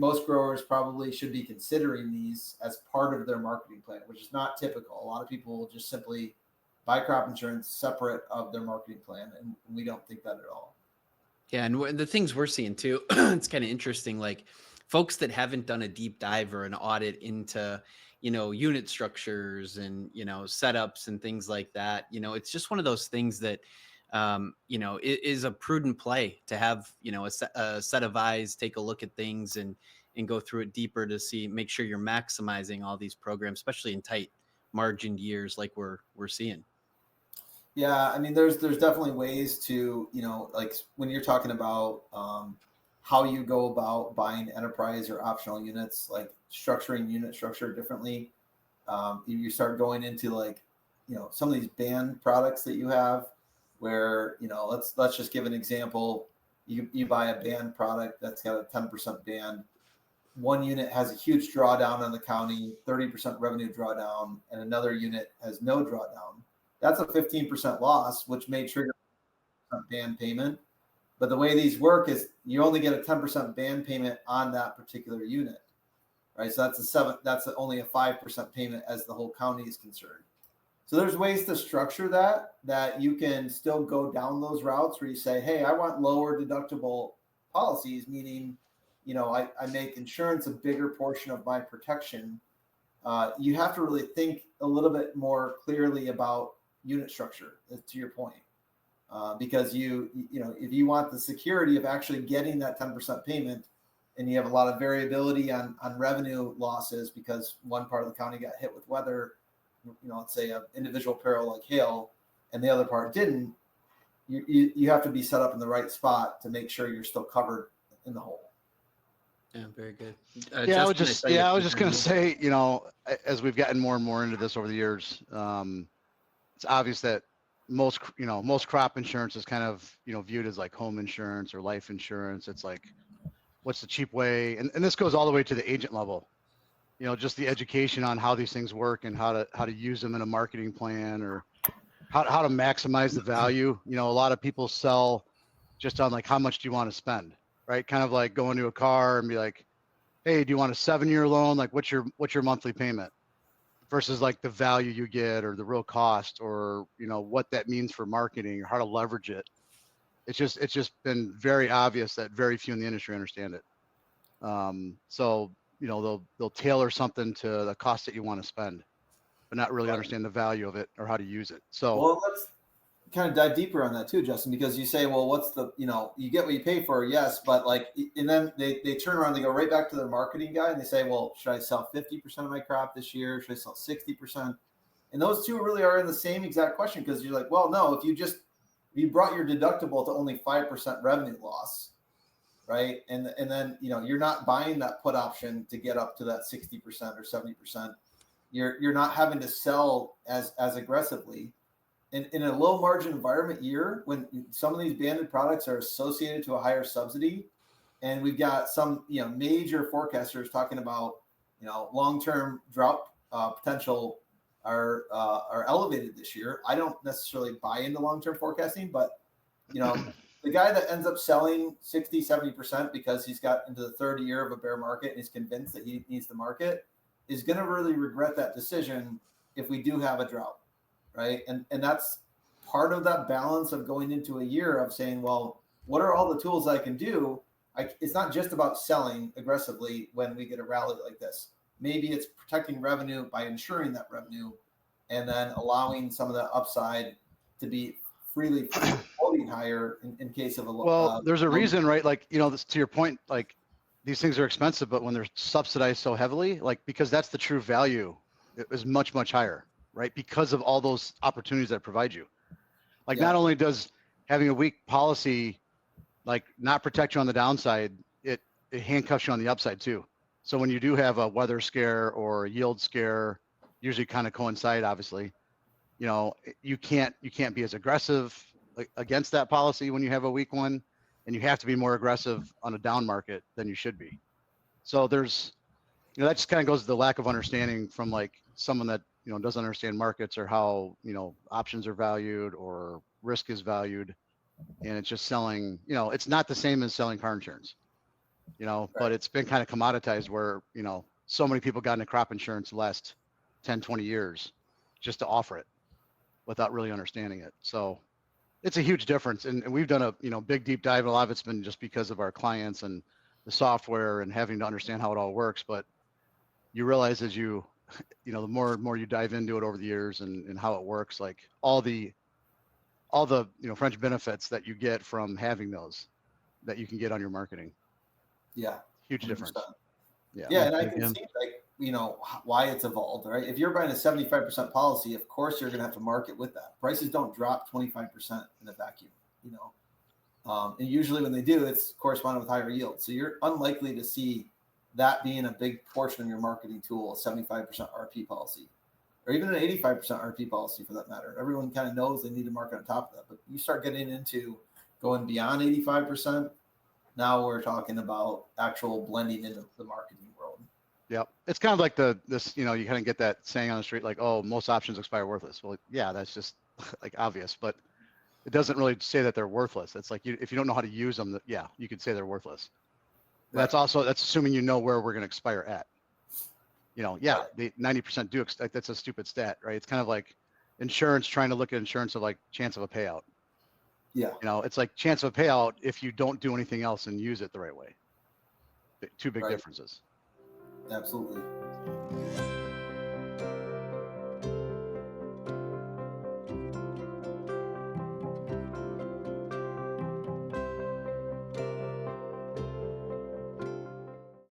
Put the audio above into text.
most growers probably should be considering these as part of their marketing plan, which is not typical. A lot of people will just simply buy crop insurance separate of their marketing plan, and we don't think that at all. Yeah, and the things we're seeing too, it's kind of interesting. Like folks that haven't done a deep dive or an audit into, unit structures and setups and things like that. It's just one of those things that, it is a prudent play to have, a set of eyes, take a look at things and go through it deeper to make sure you're maximizing all these programs, especially in tight margined years like we're seeing. Yeah, I mean, there's definitely ways to, like when you're talking about how you go about buying enterprise or optional units, like structuring unit structure differently. You start going into like, some of these band products that you have where, let's just give an example. You buy a band product that's got a 10% band. One unit has a huge drawdown on the county, 30% revenue drawdown, and another unit has no drawdown. That's a 15% loss, which may trigger a band payment. But the way these work is you only get a 10% band payment on that particular unit, right? So that's only a 5% payment as the whole county is concerned. So there's ways to structure that you can still go down those routes where you say, hey, I want lower deductible policies, meaning, I make insurance a bigger portion of my protection. You have to really think a little bit more clearly about unit structure, to your point, because if you want the security of actually getting that 10% payment, and you have a lot of variability on revenue losses because one part of the county got hit with weather, let's say an individual peril like hail, and the other part didn't, you have to be set up in the right spot to make sure you're still covered in the whole. Yeah, very good. I was just going to say, as we've gotten more and more into this over the years, it's obvious that most crop insurance is kind of, viewed as like home insurance or life insurance. It's like, what's the cheap way? And this goes all the way to the agent level, just the education on how these things work and how to use them in a marketing plan or how to maximize the value. A lot of people sell just on like, how much do you want to spend? Right? Kind of like going to a car and be like, hey, do you want a 7-year loan? Like what's your monthly payment versus like the value you get or the real cost or, what that means for marketing or how to leverage it. It's just been very obvious that very few in the industry understand it. So, they'll tailor something to the cost that you want to spend, but not really understand the value of it or how to use it. So, well, let's kind of dive deeper on that too, Justin, because you say, well, what's the, you get what you pay for, yes, but like, and then they turn around, they go right back to their marketing guy and they say, well, should I sell 50% of my crop this year? Should I sell 60%? And those two really are in the same exact question, because you're like, well, no, if you brought your deductible to only 5% revenue loss, right? And then, you're not buying that put option to get up to that 60% or 70%. You're not having to sell as aggressively. In a low margin environment year, when some of these banded products are associated to a higher subsidy, and we've got some major forecasters talking about long-term drought potential are elevated this year. I don't necessarily buy into long-term forecasting, but the guy that ends up selling 60-70% because he's got into the third year of a bear market and he's convinced that he needs the market is going to really regret that decision if we do have a drought. Right. And that's part of that balance of going into a year of saying, well, what are all the tools I can do? It's not just about selling aggressively when we get a rally like this. Maybe it's protecting revenue by insuring that revenue and then allowing some of the upside to be freely floating higher in case of a low. Well, there's a reason, right? Like, this, to your point, like these things are expensive, but when they're subsidized so heavily, like, because that's the true value, it is much, much higher. Right? Because of all those opportunities that provide you. Like not only does having a weak policy, like not protect you on the downside, it handcuffs you on the upside too. So when you do have a weather scare or a yield scare, usually kind of coincide, obviously, you can't be as aggressive against that policy when you have a weak one, and you have to be more aggressive on a down market than you should be. So there's, that just kind of goes to the lack of understanding from like someone that, doesn't understand markets or how, options are valued or risk is valued. And it's just selling, it's not the same as selling car insurance. you know, Right. but it's been kind of commoditized where, you know, so many people got into crop insurance the last 10, 20 years just to offer it without really understanding it. So it's a huge difference. And we've done a, you know, big deep dive. A lot of it's been just because of our clients and the software and having to understand how it all works. But you realize as you know, the more and more you dive into it over the years and how it works, like all the, you know, French benefits that you get from having those that you can get on your marketing. Yeah. Huge 100%. difference. Yeah, and I can see like, you know, why it's evolved, right? If you're buying a 75% policy, of course you're going to have to market with that. Prices don't drop 25% in a vacuum, you know. And usually when they do, it's corresponding with higher yield. So you're unlikely to see that being a big portion of your marketing tool, a 75% RP policy, or even an 85% RP policy for that matter. Everyone kind of knows they need to market on top of that. But you start getting into going beyond 85%, now we're talking about actual blending into the marketing world. Yep. It's kind of like this, you know, you kind of get that saying on the street, like, oh, most options expire worthless. Well, yeah, that's just like obvious, but it doesn't really say that they're worthless. It's like, if you don't know how to use them, yeah, you could say they're worthless. Right. That's assuming you know where we're going to expire at. You know, yeah, the 90% do, that's a stupid stat, right? It's kind of like insurance, trying to look at insurance of like chance of a payout. Yeah. You know, it's like chance of a payout if you don't do anything else and use it the right way. Two big differences. Absolutely.